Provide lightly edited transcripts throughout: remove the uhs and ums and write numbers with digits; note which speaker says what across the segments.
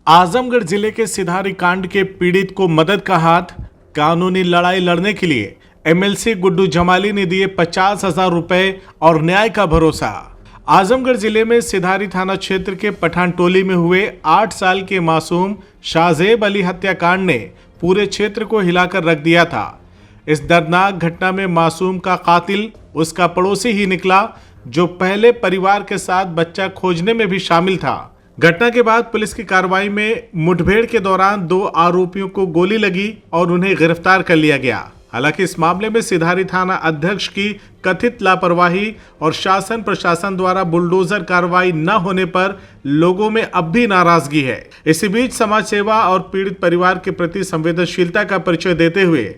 Speaker 1: आजमगढ़ जिले के सिधारी कांड के पीड़ित को मदद का हाथ। कानूनी लड़ाई लड़ने के लिए एमएलसी गुड्डू जमाली ने दिए 50,000 रुपए और न्याय का भरोसा। आजमगढ़ जिले में सिधारी थाना क्षेत्र के पठान टोली में हुए 8 साल के मासूम शाहजेब अली हत्याकांड ने पूरे क्षेत्र को हिलाकर रख दिया था। इस दर्दनाक घटना में मासूम का कातिल उसका पड़ोसी ही निकला, जो पहले परिवार के साथ बच्चा खोजने में भी शामिल था। घटना के बाद पुलिस की कार्रवाई में मुठभेड़ के दौरान 2 आरोपियों को गोली लगी और उन्हें गिरफ्तार कर लिया गया। हालांकि इस मामले में सिधारी थाना अध्यक्ष की कथित लापरवाही और शासन प्रशासन द्वारा बुलडोजर कार्रवाई न होने पर लोगों में अब भी नाराजगी है। इसी बीच समाज सेवा और पीड़ित परिवार के प्रति संवेदनशीलता का परिचय देते हुए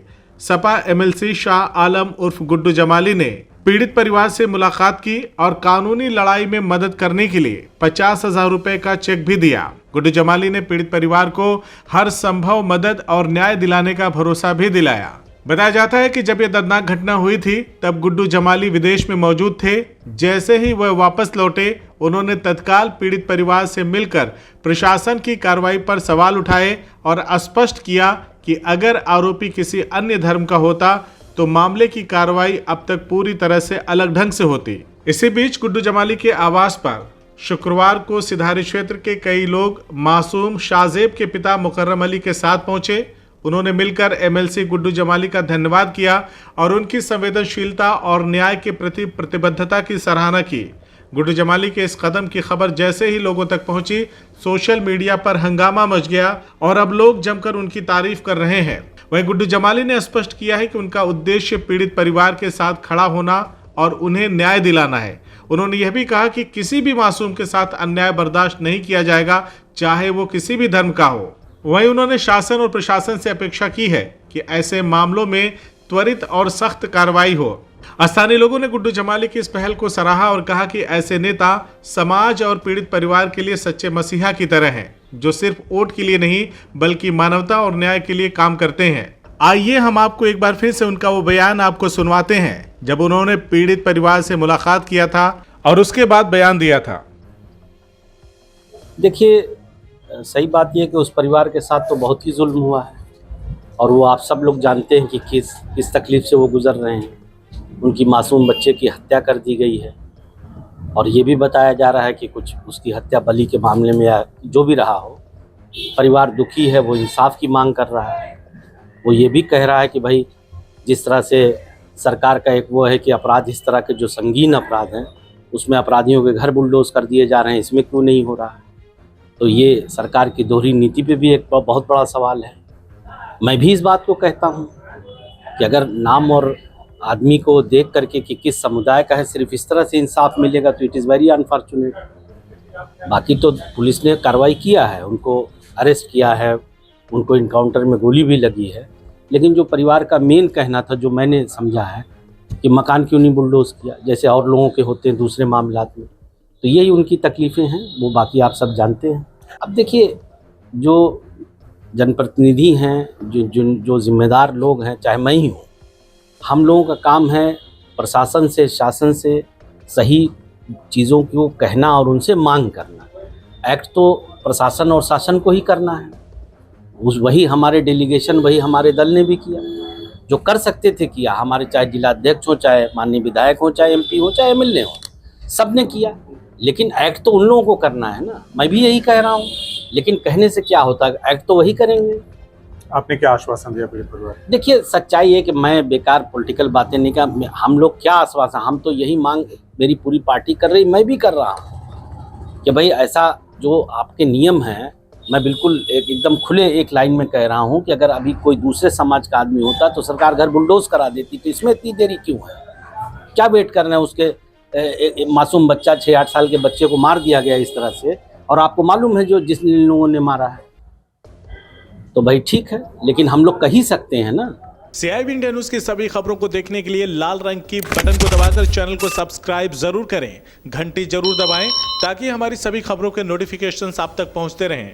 Speaker 1: सपा एमएलसी शाह आलम उर्फ गुड्डू जमाली ने पीड़ित परिवार से मुलाकात की और कानूनी लड़ाई में मदद करने के लिए 50,000 रुपए का चेक भी दिया। गुड्डू जमाली ने पीड़ित परिवार को हर संभव मदद और न्याय दिलाने का भरोसा भी दिलाया। बताया जाता है कि जब यह दर्दनाक घटना हुई थी तब गुड्डू जमाली विदेश में मौजूद थे। जैसे ही वह वापस लौटे, उन्होंने तत्काल पीड़ित परिवार से मिलकर प्रशासन की कार्रवाई पर सवाल उठाए और स्पष्ट किया कि अगर आरोपी किसी अन्य धर्म का होता तो मामले की कार्रवाई अब तक पूरी तरह से अलग ढंग से होती। इसी बीच गुड्डू जमाली के आवास पर शुक्रवार को सिधारी क्षेत्र के कई लोग मासूम शाहजेब के पिता मुकर्रम अली के साथ पहुंचे। उन्होंने मिलकर एमएलसी गुड्डू जमाली का धन्यवाद किया और उनकी संवेदनशीलता और न्याय के प्रति प्रतिबद्धता की सराहना की। गुड्डू जमाली के इस कदम की खबर जैसे ही लोगों तक पहुंची, सोशल मीडिया पर हंगामा मच गया और अब लोग जमकर उनकी तारीफ कर रहे हैं। वहीं गुड्डू जमाली ने स्पष्ट किया है कि उनका उद्देश्य पीड़ित परिवार के साथ खड़ा होना और उन्हें न्याय दिलाना है। उन्होंने यह भी कहा कि किसी भी मासूम के साथ अन्याय बर्दाश्त नहीं किया जाएगा, चाहे वो किसी भी धर्म का हो। वहीं उन्होंने शासन और प्रशासन से अपेक्षा की है कि ऐसे मामलों में त्वरित और सख्त कार्रवाई हो। स्थानीय लोगों ने गुड्डू जमाली की इस पहल को सराहा और कहा कि ऐसे नेता समाज और पीड़ित परिवार के लिए सच्चे मसीहा की तरह हैं, जो सिर्फ वोट के लिए नहीं बल्कि मानवता और न्याय के लिए काम करते हैं। आइए हम आपको एक बार फिर से उनका वो बयान आपको सुनवाते हैं जब उन्होंने पीड़ित परिवार से मुलाकात किया था और उसके बाद बयान दिया था।
Speaker 2: देखिए, सही बात यह कि उस परिवार के साथ तो बहुत ही जुल्म हुआ है और वो आप सब लोग जानते हैं कि किस तकलीफ से वो गुजर रहे हैं। उनकी मासूम बच्चे की हत्या कर दी गई है और ये भी बताया जा रहा है कि कुछ उसकी हत्या बलि के मामले में या जो भी रहा हो, परिवार दुखी है, वो इंसाफ की मांग कर रहा है। वो ये भी कह रहा है कि भाई जिस तरह से सरकार का एक वो है कि अपराध, इस तरह के जो संगीन अपराध हैं उसमें अपराधियों के घर बुलडोज कर दिए जा रहे हैं, इसमें क्यों नहीं हो रहा है? तो ये सरकार की दोहरी नीति पे भी एक बहुत बड़ा सवाल है। मैं भी इस बात को कहता हूँ कि अगर नाम और आदमी को देख करके कि किस समुदाय का है, सिर्फ इस तरह से इंसाफ मिलेगा तो इट इज़ वेरी अनफॉर्चुनेट। बाकी तो पुलिस ने कार्रवाई किया है, उनको अरेस्ट किया है, उनको इनकाउंटर में गोली भी लगी है, लेकिन जो परिवार का मेन कहना था, जो मैंने समझा है कि मकान क्यों नहीं बुलडोज किया जैसे और लोगों के होते हैं दूसरे मामलात में, तो यही उनकी तकलीफ़ें हैं। वो बाकी आप सब जानते हैं। अब देखिए, जो जनप्रतिनिधि हैं, जो जिम्मेदार लोग हैं, चाहे मैं ही हूँ, हम लोगों का काम है प्रशासन से, शासन से सही चीज़ों को कहना और उनसे मांग करना। एक्ट तो प्रशासन और शासन को ही करना है। वही हमारे डेलीगेशन, वही हमारे दल ने भी किया, जो कर सकते थे किया। हमारे चाहे जिलाध्यक्ष हो, चाहे माननीय विधायक हो, चाहे एमपी हो, चाहे एमएलए हो, सब ने किया। लेकिन एक्ट तो उन लोगों को करना है ना। मैं भी यही कह रहा हूँ, लेकिन कहने से क्या होता है, एक्ट तो वही करेंगे।
Speaker 1: आपने क्या आश्वासन दिया पीड़ित परिवार?
Speaker 2: देखिए, सच्चाई है कि मैं बेकार पॉलिटिकल बातें नहीं कर, हम लोग क्या आश्वासन, हम तो यही मांग मेरी पूरी पार्टी कर रही, मैं भी कर रहा हूँ कि भाई ऐसा जो आपके नियम हैं, मैं बिल्कुल एकदम खुले एक लाइन में कह रहा हूँ कि अगर अभी कोई दूसरे समाज का आदमी होता तो सरकार घर बुलडोज करा देती। तो इसमें इतनी देरी क्यों है? क्या वेट करना है? उसके मासूम बच्चा, 6-8 साल के बच्चे को मार दिया गया इस तरह से, और आपको मालूम है जो जिन लोगों ने मारा है, तो भाई ठीक है, लेकिन हम लोग कह ही सकते हैं ना।
Speaker 1: CIB इंडिया न्यूज की सभी खबरों को देखने के लिए लाल रंग की बटन को दबाकर चैनल को सब्सक्राइब जरूर करें, घंटी जरूर दबाएं ताकि हमारी सभी खबरों के नोटिफिकेशंस आप तक पहुंचते रहें।